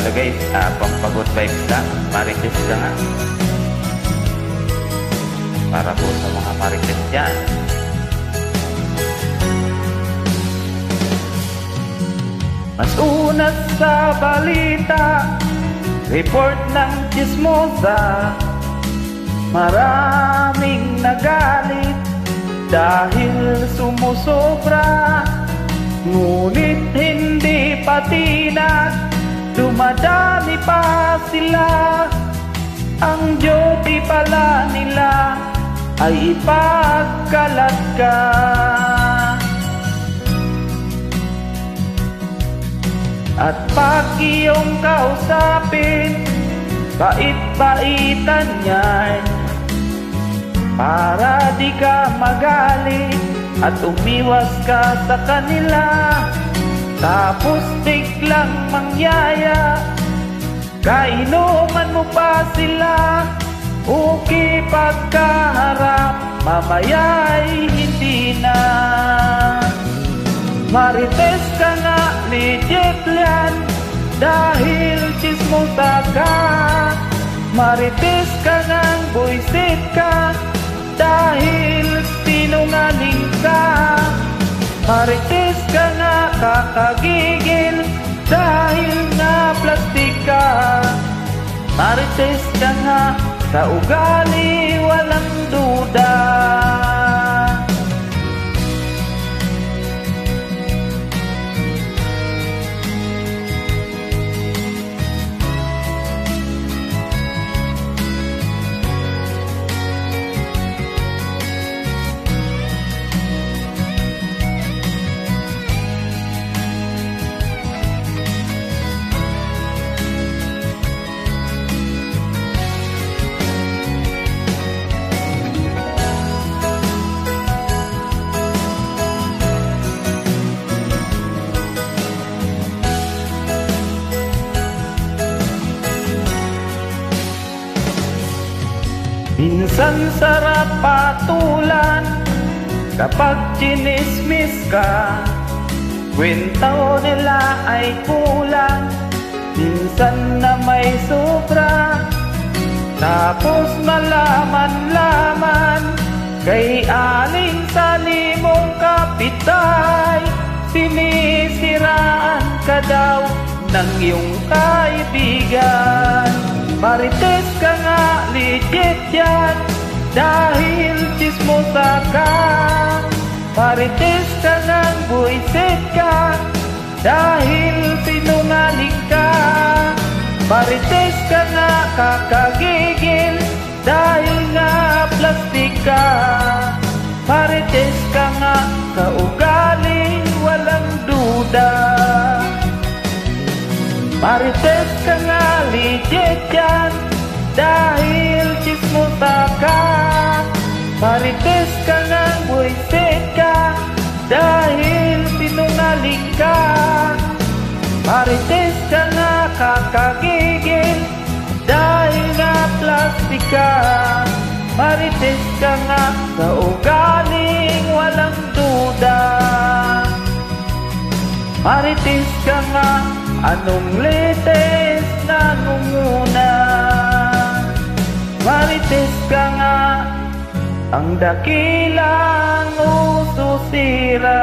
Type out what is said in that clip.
Hello guys, pampagood vibes lang. Marites ka nga. Para po sa mga marites dyan. Mas una sa balita, report ng chismosa, maraming nagalit dahil sumusobra. Ngunit hindi patinag, dumadami pa sila. Ang duty pala nila ay ipagkalat ka. At pag iyong kausapin, bait-baitan yan, para di ka magalit at umiwas ka sa kanila. Tapos biglang mangyaya, kainuman mo pa sila. Okay pagkaharap, mamaya'y hindi na. Marites ka nga, legit yan, dahil chismosa ka. Marites ka nga, buisit ka, dahil sinungaling ka. Marites ka nga, kakagigil, dahil nga plastik ka. Marites ka nga, sa ugali walang duda. Minsan sarap patulan kapag chinismis ka. Kwento nila ay kulang, minsan na may sobra. Tapos malaman-laman, kay aling salimong kapitay, sinisiraan ka daw ng iyong kaibigan. Marites ka nga, legit yan, dahil chismosa ka. Marites ka nga, buisit ka, dahil sinungaling ka. Marites ka nga, kakagigil, dahil nga plastik ka. Marites ka nga, kaugali, walang duda. Marites ka nga, legit yan, dahil chismosa ka. Marites ka nga, buisit ka, dahil sinungaling ka. Marites ka nga, kakagigil, dahil nga plastik ka. Marites ka nga, sa ugaling walang duda. Marites ka nga, anong latest na nunguna? Marites ka nga, ang dakilang uso sira.